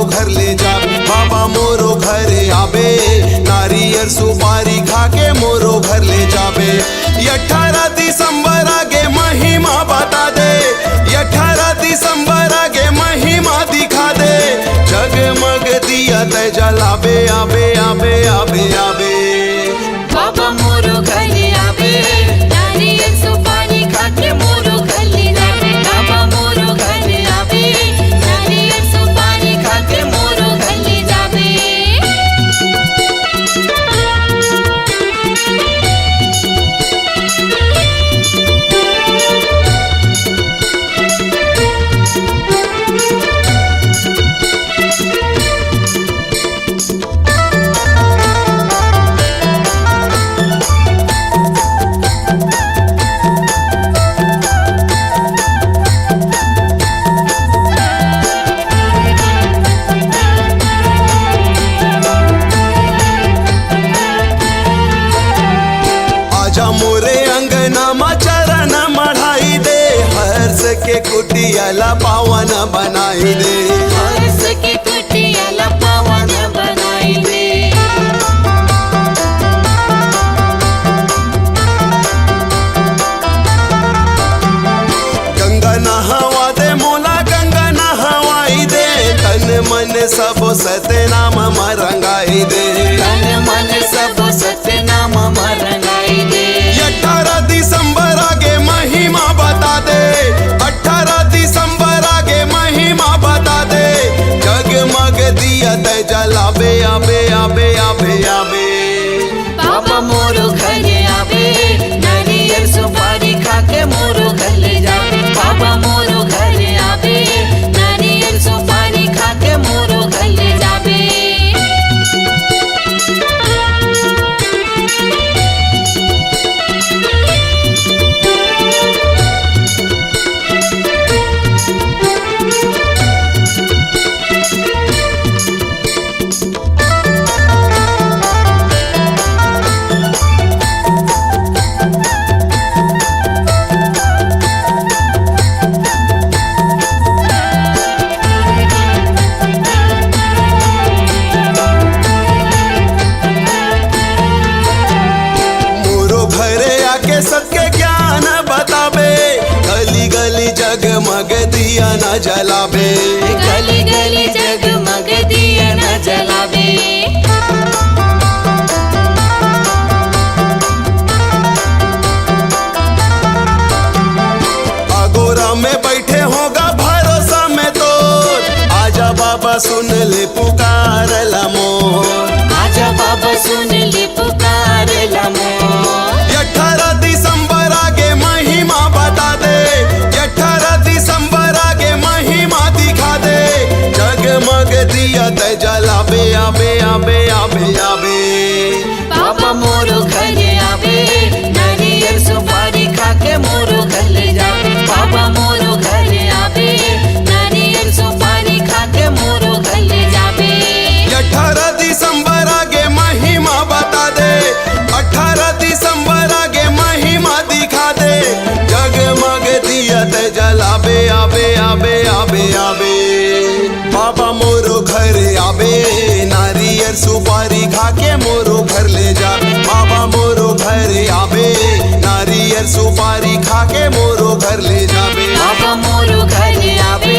घर ले जाबे। बाबा मोरो घरे आबे, नारियल सुपारी खा के मोरो घर ले जाबे। 18 दिसंबर आगे महिमा बता दे, 18 दिसंबर आगे महिमा दिखा दे। जगमग दिया तय जलाबे, आबे आबे आबे आबे। बाबा मोरो घरे आबे, नारियल सुपारी खा के मोरो घर ले जाबे। बाबा मोरो घरे आबे, नारियल सुपारी खा के मोरो घर ले जाबे। मोरे अंगना मा चरण मढ़ाई दे, हर्ष के कुटियाला पावन बनाई दे। हर्ष के कुटियाला पावन बनाई दे। गंगा नहावा दे मोला, गंगा नहवाई दे। तन मन सब सतनाम रंगाई दे, तन मन सब सतनाम रंगाई दे। 18 दिसंबर आगे महिमा बता दे, 18 दिसंबर आगे महिमा बता दे। जगमग दिया तय जलाबे, आबे आबे आबे आबे। बाबा मोरो घरे आबे, नारियल सुपारी खा के मोरो घर ले जाबे। बाबा मोरो घरे आबे, नारियल सुपारी खा के मोरो घर ले जाबे। मोरो घरे आके सबके ज्ञान बताबे, गली गली जगमग दिया न जलाबे। गली गली जगमग दिया न जलाबे। आगोरा में बैठे होगा भरोसा में तो, आजा बाबा सुन ले पुकार मोर। आजा बाबा सुन ले पुकार मोर। 18 दिसंबर आगे महिमा बता दे, 18 दिसंबर आगे महिमा दिखा दे। जगमग दिया तय जलाबे, आबे आबे आबे आबे। बाबा मोरो घरे आबे, नारियल सुपारी खा के मोरो घर ले जाबे। बाबा मोरो घरे आबे, नारियल सुपारी खा के मोरो घर ले जाबे। 18 दिसंबर आगे महिमा बता दे, 18 दिसंबर आगे महिमा दिखा दे। जगमग दिया तय जलाबे, आबे आबे आबे आबे। बाबा मोरो घरे आबे, नारियल सुपारी खा के मोरो घर ले जाबे। बाबा मोरो घरे आबे, नारियल सुपारी खा के मोरो घर ले जाबे। बाबा मोरो घरे आबे,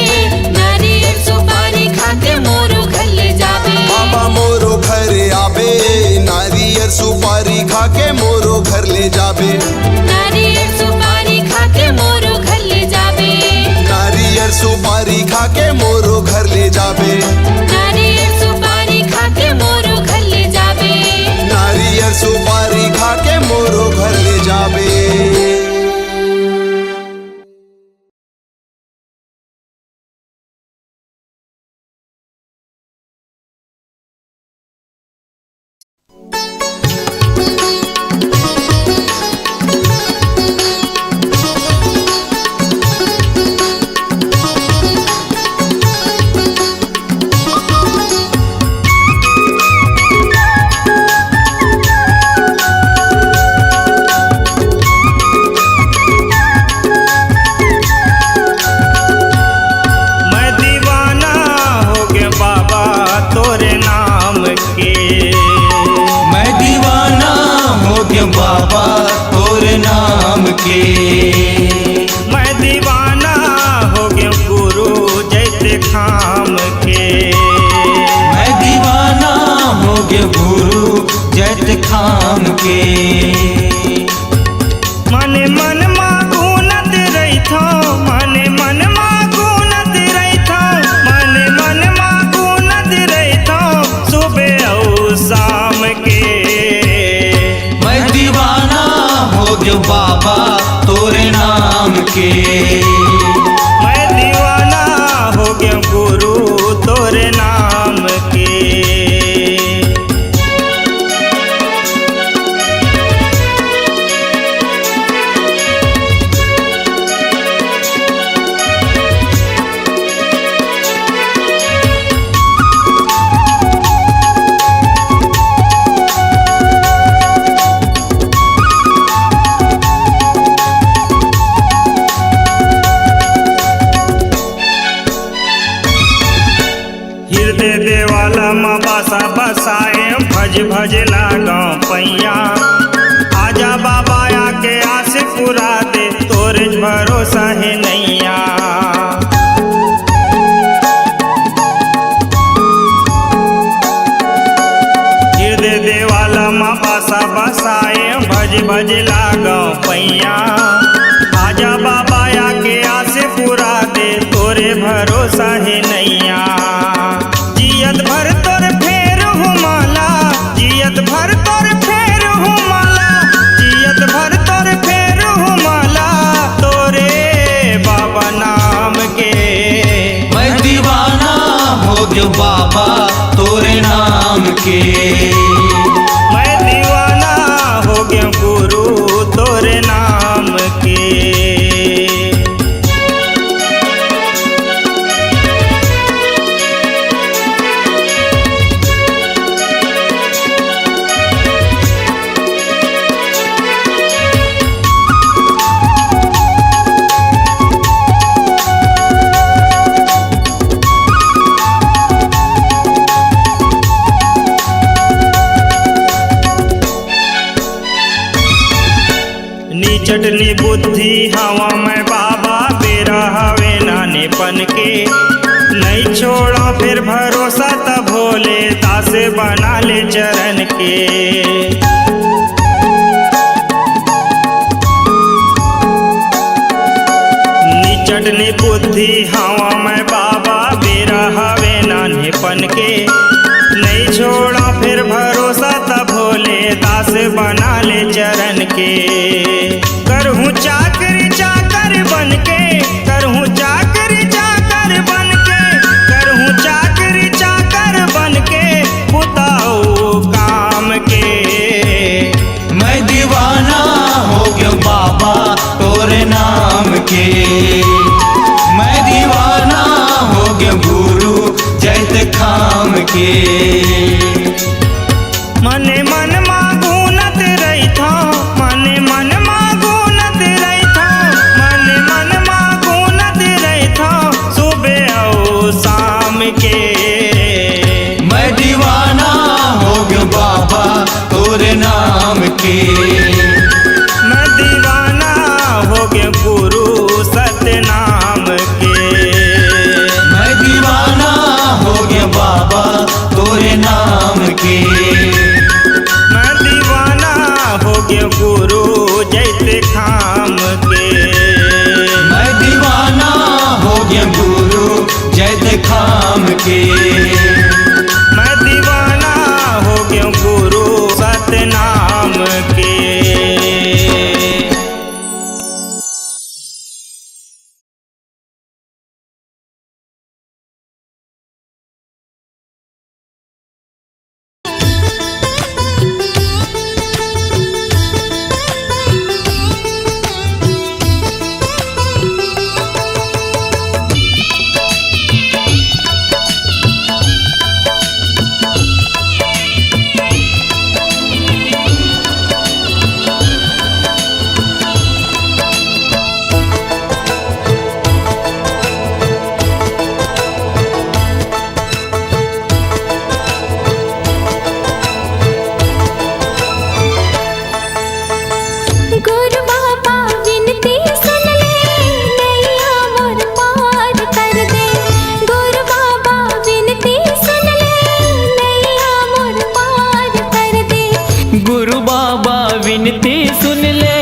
नारियल सुपारी खा के मोरो घर ले जाबे। बाबा मोरो घरे आबे, नारियल सुपारी खा के मोरो घर ले जाबे। नारियल सुपारी खा के मोरो घर ले जाबे। नारियल सुपारी खा के मोरो घर ले जाबे। नारियल सुपारी खा के मोरो घर ले जाबे। नारियल सुपारी खा के मोरो घर ले जाबे। गयो बाबा तोरे नाम के। मैं दीवाना हो गया गुरु तोरे नाम के। हृदय देवाला माँ बासा बसाए भज भज लागों पैया। आजा बाबा आके आस पुरा दे तोरे भरोसा है नैया। हृदय देवाला माँ बासा बसाए भज भज लागों पैया। आजा बाबा आके आस पुरा दे तोरे भरोसा है नैया। जियत भर तोर फेर हुमाला, जियत भर तोर फेर हुमाला, जियत भर तोर फेर हुमाला तोरे बाबा नाम के। मैं दीवाना हो गयो बाबा तोरे नाम के। मैं दीवाना हो गया गुरु तोरे नाम के। चटनी बुद्धि हवा में बाबा बेरा हवे नानेपन के। नहीं छोड़ा फिर भरोसा तब भोले दास बना ले चरण के। चटनी बुद्धि हवा में बाबा बेरा हवे नानेपन के। नहीं छोड़ा फिर भरोसा तब भोले दास बना ले चरण के। करहूँ चाकरी चाकर बन के, करहूँ चाकरी चाकर बन के, करहूँ चाकरी चाकर बन के पुताऊ काम के। मैं दीवाना हो गयो बाबा तोरे नाम के। मैं दीवाना हो गयो गुरु जैत खाम के। मने मन मागुनत रही था, मने मन मागुनत रही था, मने मन मागुनत रही था सुबह और शाम के। मैं दीवाना हो गयो बाबा तोरे नाम के। मैं दीवाना हो गया गुरु सत्य नाम के। मैं दीवाना हो गया बाबा तोरे नाम के। मैं दीवाना हो गया गुरु जैते खाम के। मैं दीवाना हो गया गुरु जैत खाम के। मैं दीवाना हो गया गुरु सत्य नाम के। विनती सुन ले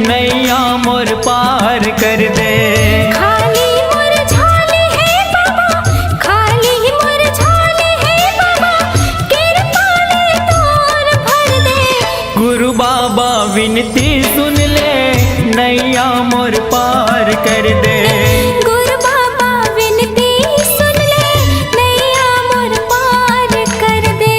नैया मोर पार कर दे। खाली मोर झाले है बाबा, खाली मोर झाले है बाबा, कृपा ने तोर भर दे। गुरु बाबा विनती सुन ले नैया मोर पार कर दे। गुरु बाबा विनती सुन ले, नैया मोर पार कर दे।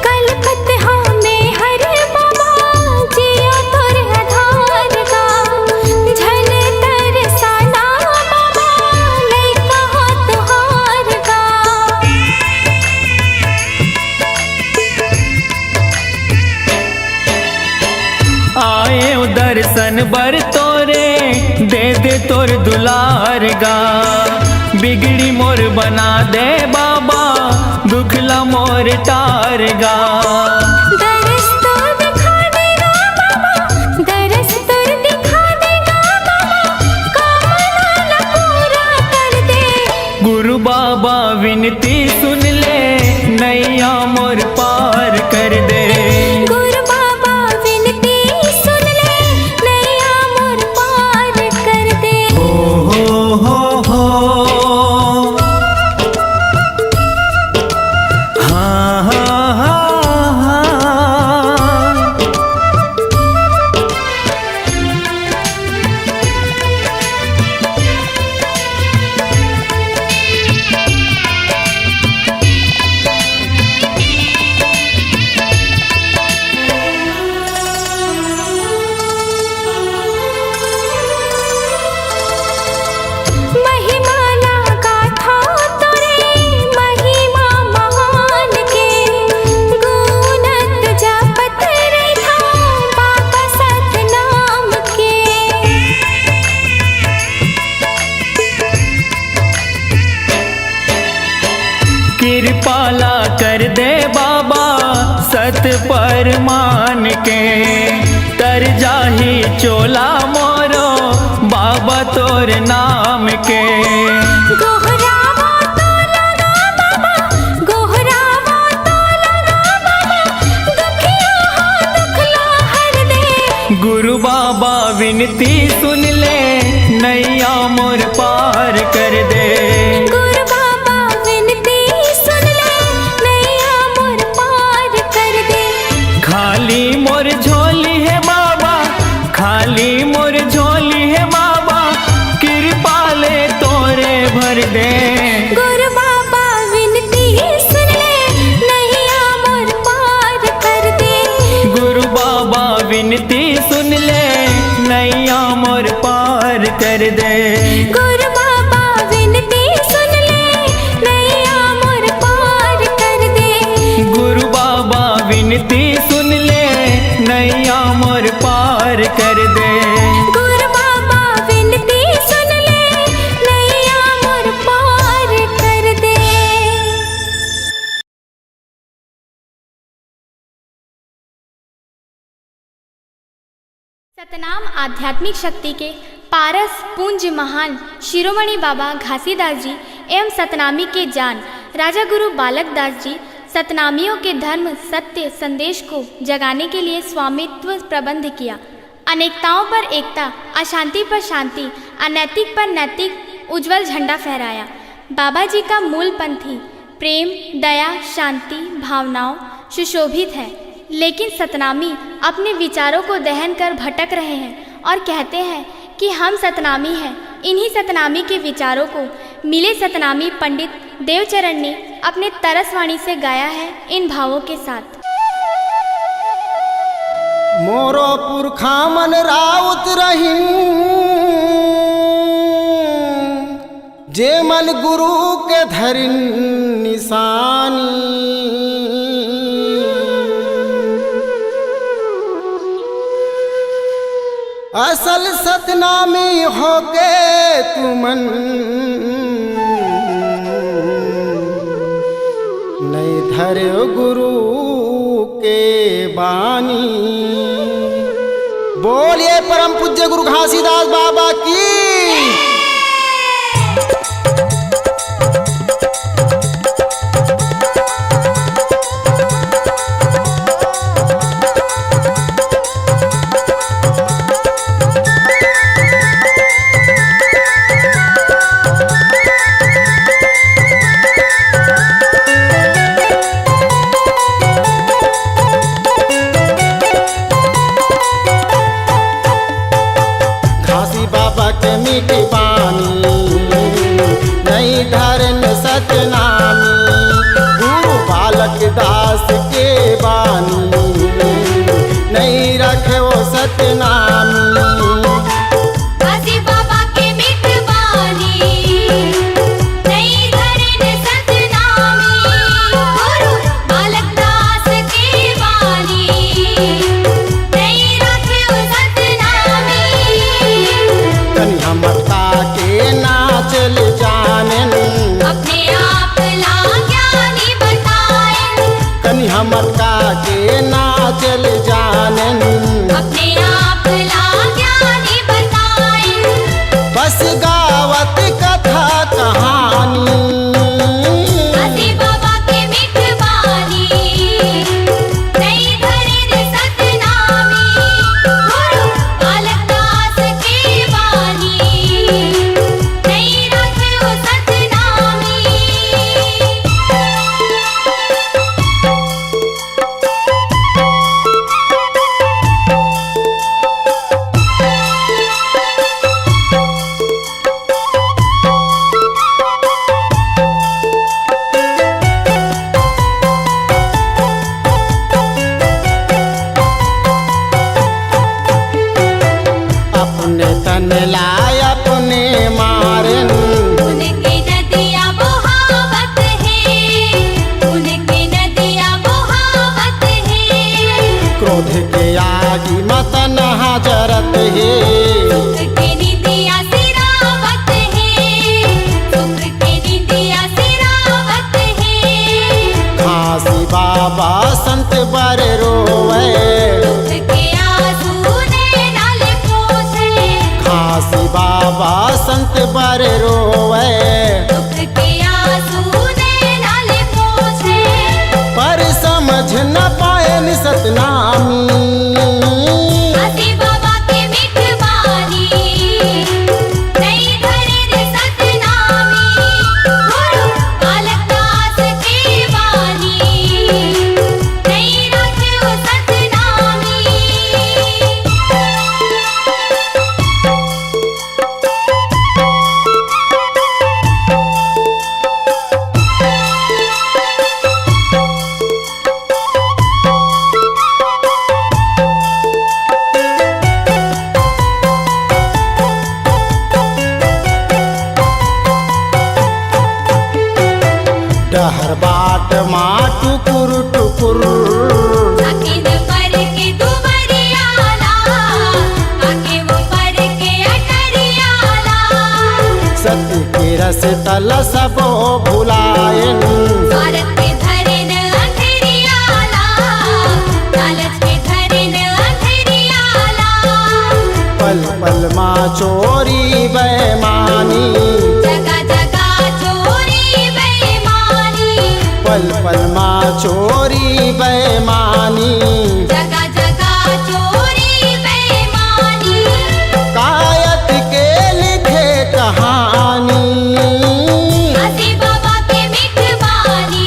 कलपत हमें हर बाबा जिया तोर आधार का, झन तरसाना बाबा लइका हो तुहार का। आए दर्शन बर तोरे दे दे तोर दुलार गा। बिगड़ी मोर बना दे बाबा दुखला मोर टार गा। दरस तो दिखा देगा बाबा, दरस तो दिखा देगा बाबा, कामना पूरा कर दे। गुरु बाबा विनती सुन ले, नैया मोर पार कर दे। गुरु बाबा विनती सुन ले, नैया मोर पार कर दे। हो हाँ हाँ हाँ हाँ। महिमा लगा था तोरे, महिमा महान के, गुणत जपत रे था बाबा सतनाम के। कृपाला कर दे बाबा सत पर मान के। तर जाही चोला मोरो बाबा तोर नाम के। गोहरावा तो लगा बाबा, गोहरावा तो लगा बाबा, दुखिया हो दुखला हर दे। गुरु बाबा विनती सुन ले, नैया मोर पार कर दे। गुरु बाबा विनती सुन ले, नैया मोर पार कर दे। खाली मोर झोली है बाबा, खाली मोर झोली है बाबा, कृपा ले तोरे भर दे। गुरु बाबा विनती सुन ले, नैया मोर पार कर दे। गुरु बाबा विनती सुन ले, नैया मोर पार कर दे। गुरु बाबा विनती सुन ले, नैया मोर पार कर दे। गुरु बाबा विनती सुन ले, नैया मोर पार कर दे। गुरु बाबा विनती सुन ले, नैया मोर पार कर दे। सतनाम आध्यात्मिक शक्ति के पारस पूज्य महान शिरोमणि बाबा घासीदास जी एवं सतनामी के जान राजा गुरु बालक दास जी सतनामियों के धर्म सत्य संदेश को जगाने के लिए स्वामित्व प्रबंध किया। अनेकताओं पर एकता, अशांति पर शांति, अनैतिक पर नैतिक उज्जवल झंडा फहराया। बाबा जी का मूल पंथी प्रेम, दया, शांति भावनाओं सुशोभित है, लेकिन सतनामी अपने विचारों को दहन कर भटक रहे हैं और कहते हैं कि हम सतनामी हैं। इन्हीं सतनामी के विचारों को मिले सतनामी पंडित देवचरण ने अपने तरसवाणी से गाया है इन भावों के साथ। मोरो पुरखा मन राउत रही, जे मन गुरु के धरिन निशानी। असल सतनामी होके तुमन नहीं धरे गुरु के बानी। बोलिए परम पूज्य गुरु घासीदास बाबा की। घासी बाबा के मीठी पानी नहीं धरन सतनामी, गुरु बालक दास के बानी नहीं रखे वो सतनामी। घासी बाबा के मीठ बानी नहीं धरन सतनामी, गुरु बालक दास के बानी नहीं रखे सतनामी। कन्या मटका के नाचल जानन, अपने आप ला ज्ञानी बताए, कन्या मटका के नाचल जानन, अपने आप ला ज्ञानी बताए। बस गावत कथा कहानी। घासी बाबा के मीठ बानी नहीं धरन सतनामी, गुरु बालक दास के बानी नहीं रखे सतनामी। अपने तन लाय अपने मारन, उनकी नदियाँ बहावत है, उनकी नदियाँ बहावत है। क्रोध के आगी मतन हाजरत है, सुख के निदियाँ सिरावत है, सुख के निदियाँ सिरावत है। घासी बाबा संत बर रोवे, दुख के आंसू नैनाल पोंछे, घासी बाबा संत बर रोवे। दुख के आंसू नैनाल पोंछे। पर समझ न पाए नि सतनामी। घासी बाबा के मीठ बानी नहीं धरन सतनामी, गुरु बालक दास के बानी नहीं रखे सतनामी। डहर बाट माँ टुकुर टुकुर, अकिन पर के दुबरियाला, आके वो पर के अटरियाला। सत्य के रस तल सबो भुलायन, स्वार्थ के धरन अंधरियाला, लालच के धरन अंधरियाला। पल पल माँ चोरी बेमानी, जगह जगह चोरी बेईमानी, पल पल माँ चोरी बेमानी। जगह जगह चोरी बेईमानी। कायत के लिखे कहानी। घासी बाबा के मीठ बानी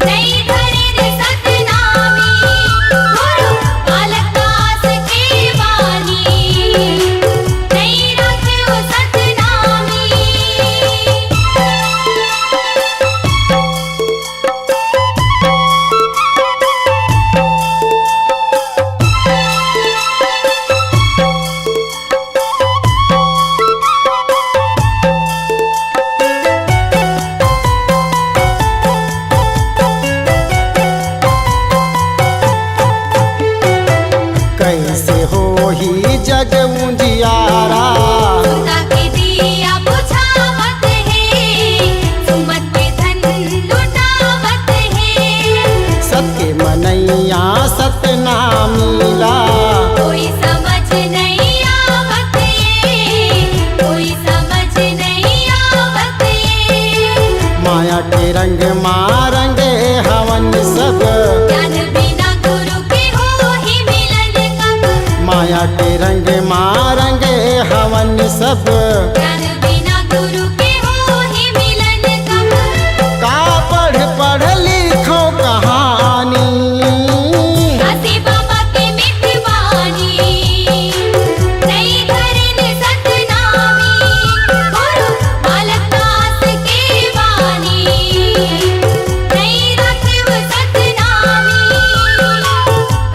नहीं धरन सतनामी, गुरु बालक दास के बानी नहीं रखे सतनामी। कैसे हो ही जग उजियारा, सुता के दिया बुझावत है, सुमत के धन लुटावत है। सत्य मनैया सतना मिला, कोई माया के रंग मारंगे हवन सब। ज्ञान बिना गुरु के हो ही मिलन कब। का पढ़ पढ़ लिखो कहानी, घासी बाबा के मीठी वाणी। नई धरन सतनामी, गुरु बालक दास के वाणी। नई रखिव सतनामी,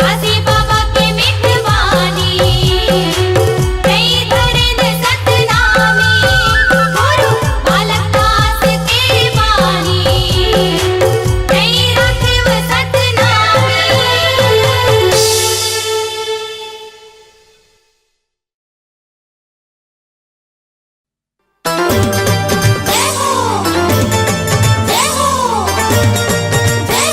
घासी बाबा के मीठी वाणी। नई धरन सतनामी, गुरु बालक दास के वाणी। नई रखिव सतनामी। जय हो, जय हो, जय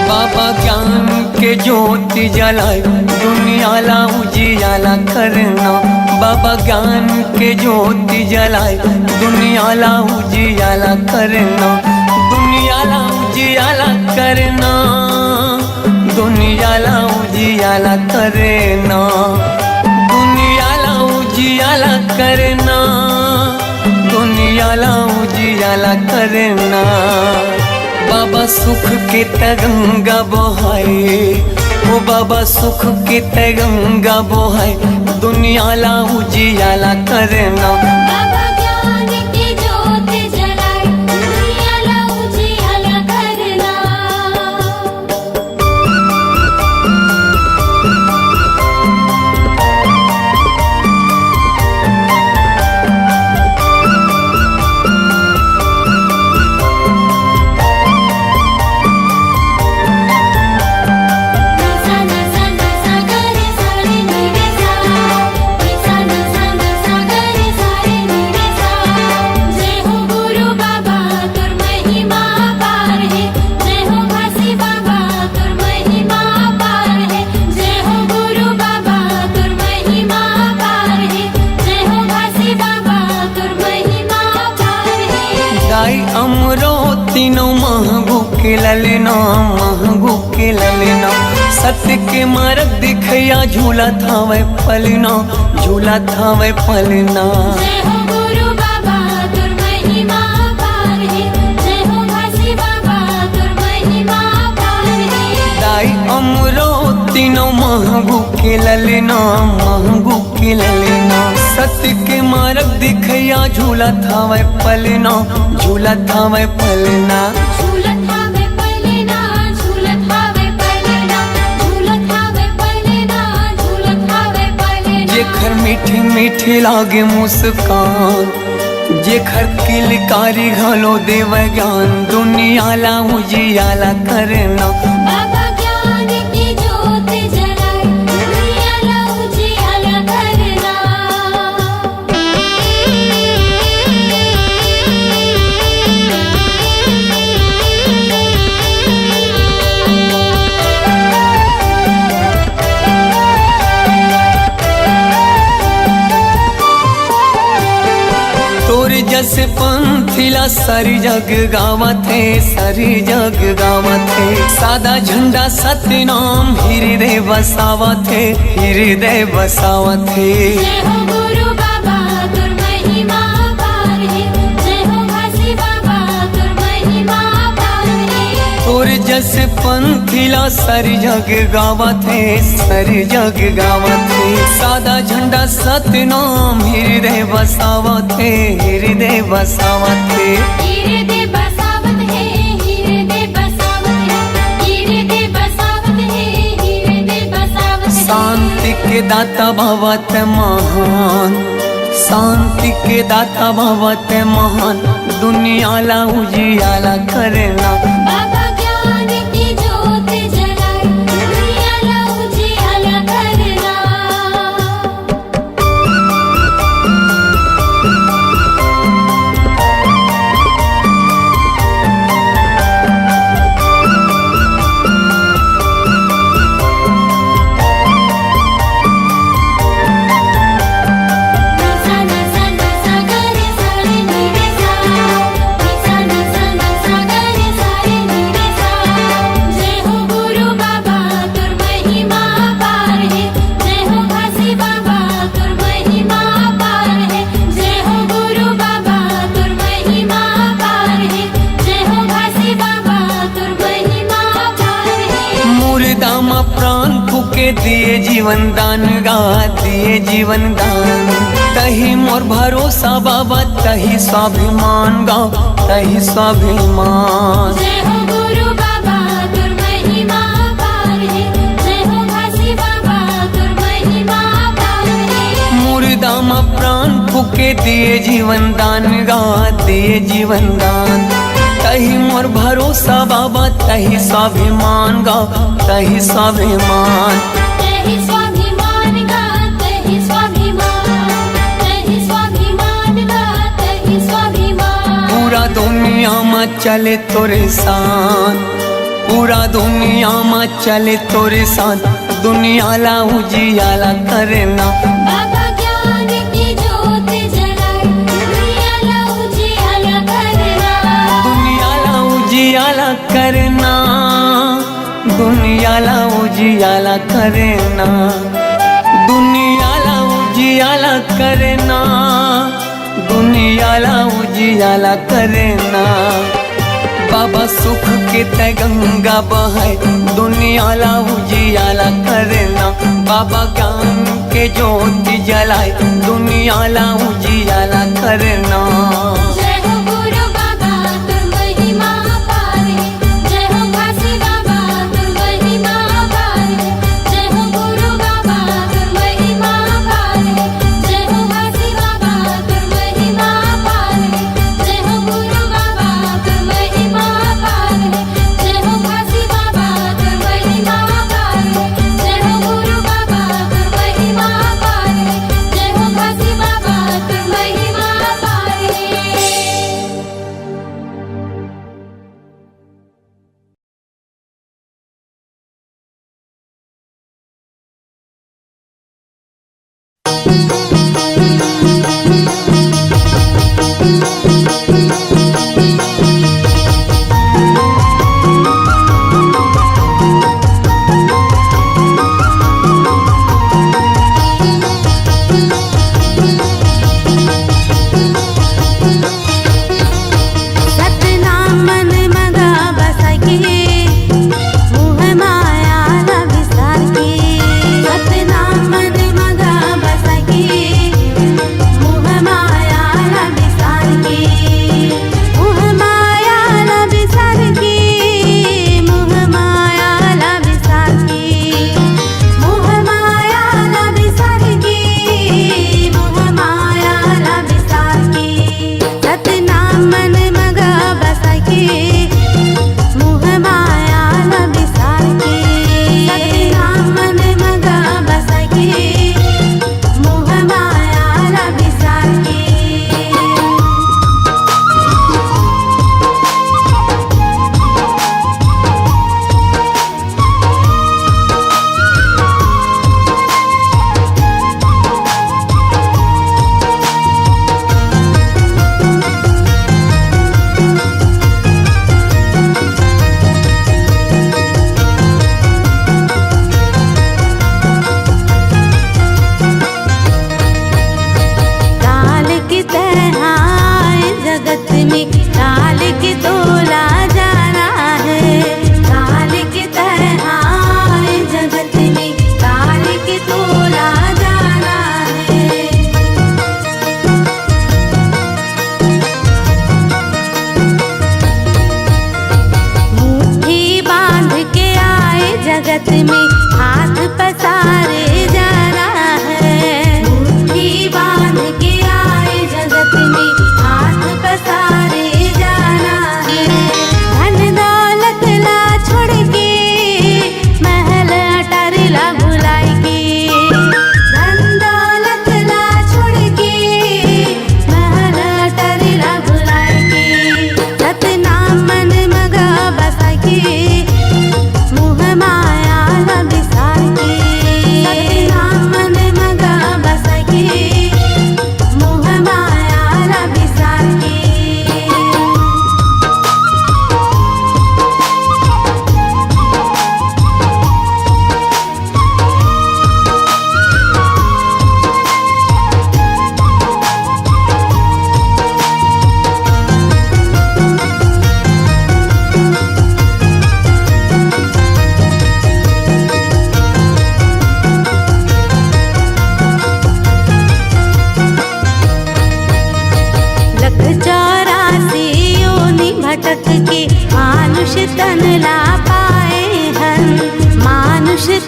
बाबा ज्ञान के ज्योति जलाए दुनिया ला उजियाला करना। बाबा ज्ञान के ज्योति जलाए दुनिया ला उजियाला करना। दुनिया ला उजियाला करना, दुनिया ला उजियाला करना। दुनिया ला उजियाला करना, दुनिया ला उजियाला करना। बाबा सुख के तरंगा बहाए, ओ बाबा सुख के तरंगा बहाए दुनिया ला उजियाला करना। बाबा ज्ञान की ज्योत जलाए दुनिया ला उजियाला करना। जय हो गुरु बाबा तुर महिमा पार है। जय हो घासी बाबा तुर महिमा पार है। जय हो गुरु बाबा तुर महिमा पार है। जय हो घासी बाबा तुर महिमा पार है। गाय अमरो तीनों महगू के ललना, महगू के ललना। सत्य के मार्ग दिखया झूला थावे पलना, झूला थावे पलना। जय हो गुरु बाबा तुर महिमा पार है। जय हो घासी बाबा तुर महिमा पार है। गाय अमरो तीनों महगू के ललना, महगू के ललना। सत्य के मार्ग दिखया झूला थावे पलना, झूला थावे पलना। झूलत हावे पलना, झूलत हावे पलना। झूलत हावे पलना, झूलत हावे पलना। जेखर मीठी मीठी लागे मुस्कान, जेखर किलकारी घलो देव ज्ञान दुनिया ला उजियाला करना। बाबा ज्ञान की ज्योत जलाए दुनिया ला उजियाला करना। तोर जस पंथिला सारी जग गावत है, सारी जग गावत है। सादा झंडा सतनाम हृदय बसावत है, हृदय बसावत है। जय हो गुरु बाबा तुर महिमा पार है। जय हो घासी बाबा तुर महिमा पार है। तोर जस पंथिला सारी जग गावत है, सारी जग गावत है। सादा झंडा सतनाम हृदय बसावत है, हृदय बसावत है। हृदय बसावत है, हृदय बसावत है। हृदय बसावत है, हृदय बसावत है। शांति के दाता भवत महान, शांति के दाता भवत महान दुनिया ला उजियाला करना। बाबा ज्ञान की ज्योत जलाए दुनिया ला उजियाला करना। फूके दिए जीवन दान गा दिए जीवन दान। तही मोर भरोसा बाबा तही स्वाभिमान गा तही स्वाभिमान। जय हो गुरु बाबा तुर महिमा पार है, जय हो घासी बाबा तुर महिमा पार है। मुर्दा में प्राण फूके दिए जीवन दान गा दिए जीवन दान। तही मोर भरोसा बाबा तही स्वाभिमान गा तही स्वाभिमान। तहि स्वाभिमान गा तहि स्वाभिमान, तहि स्वाभिमान गा तहि स्वाभिमान। पूरा दुनिया में चले तोरे साथ, पूरा दुनिया में चले तोरे साथ। दुनिया ला उजियाला करना बाबा ज्ञान की ज्योत जलाए, दुनिया ला उजियाला करना। दुनिया ला उजियाला करना दुनिया ला उजियाला करना दुनिया ला उजियाला करना दुनिया ला उजियाला करना। बाबा सुख के तय गंगा बहाए दुनिया ला उजियाला करना। बाबा ज्ञान के ज्योति जलाए दुनिया ला उजियाला करना। जय हो गुरु बाबा तुर महिमा पार है, जय हो घासी बाबा तुर महिमा पार है। जय हो गुरु बाबा तुर महिमा पार है, जय हो घासी बाबा तुर महिमा पार है। जय हो गुरु बाबा तुर महिमा पार है, जय हो घासी बाबा तुर महिमा पार है। जय हो गुरु बाबा तुर महिमा पार है, जय हो घासी बाबा तुर महिमा पार है।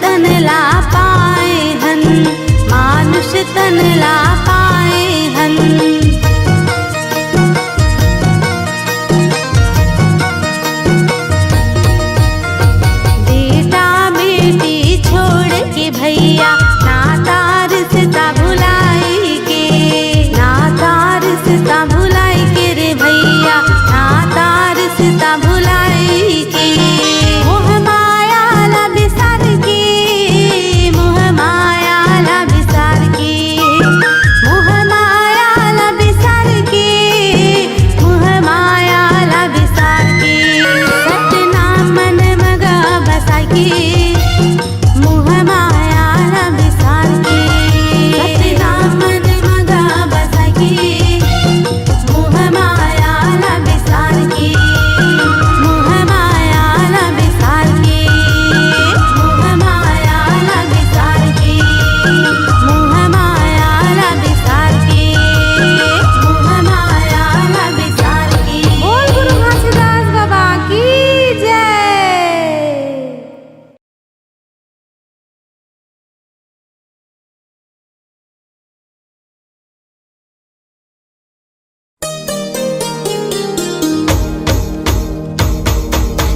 तन ला पाए हन, मानुष तन ला पाए हन। बेटा बेटी छोड़ के भैया नाता रिश्ता भुलाई के, नाता रिश्ता भुलाई के रे भैया, नाता रिश्ता भुलाई के। मोह माया ला बिसार के, मोह माया ला बिसार के, मोह माया ला बिसार के, मोह माया ला बिसार के। सतनाम मन मगा बसा के, मोह माया ला बिसार के। सतनाम मन मगा बसा के, मोह माया ला बिसार के, मोह माया ला बिसार के, मोह माया ला बिसार के, मोह माया ला बिसार के, मोह माया ला बिसार के। बोल गुरु घासीदास बाबा की जय।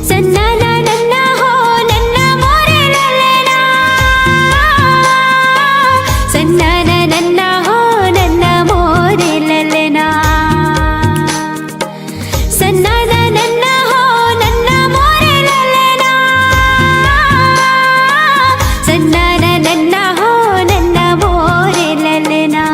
सन्ना ना नन्ना हो नन्ना मोरे ललना, सन्ना ना नन्ना हो नन्ना मोरे ललना, सन्ना ना नन्ना हो नन्ना मोरे ललना, सन्ना ना नन्ना हो नन्ना मोरे ललना।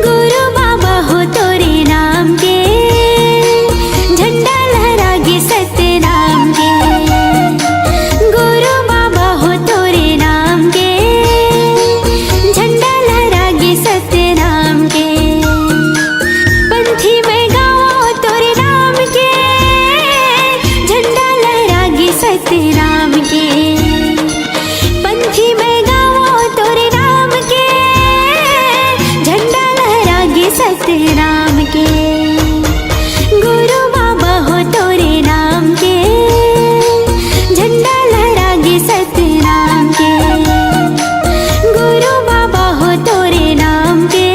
गुरु बाबा हो तोरे नाम के, झंडा लहरागे सत्य नाम के। गुरु बाबा हो तोरे नाम के, झंडा लहरागे सत्य नाम के। पंथी में गाओ तोरे नाम के, झंडा लहरागे सत्य नाम के। पंथी में गाओ तोरे नाम के, झंडा लहरागे सत्य नाम के। गुरु बाबा हो तोरे नाम के, झंडा लहरागे सत्य नाम के। गुरु बाबा हो तोरे नाम के,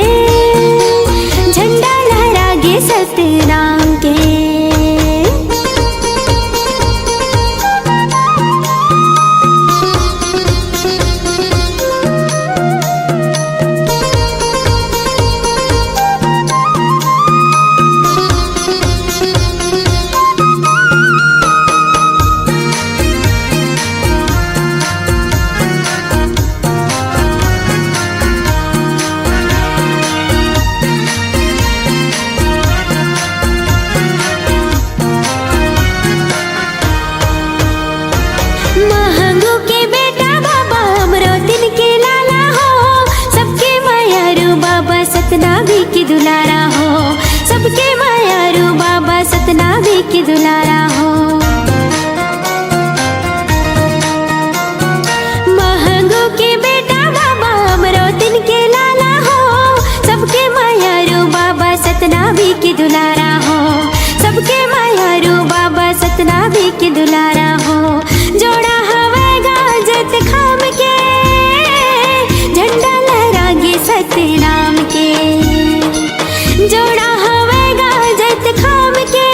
झंडा लहरागे सत्य नाम के। महंगू के बेटा बाबा अमरोतिन के लाला हो, सबके मायारू बाबा सतनामी की दुलारा हो, सबके मायारू बाबा सतनामी की दुलारा हो। महंगू के बेटा बाबा अमरोतिन के लाला हो, सबके मायारू बाबा सतनामी की दुलारा हो, सबके मायारू बाबा सतनामी की दुलारा हो। जोड़ा हवेगा जत खाम के, झंडा लहरागे सत्य नाम के। जोड़ा हवेगा जत खाम के,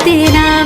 सतनामी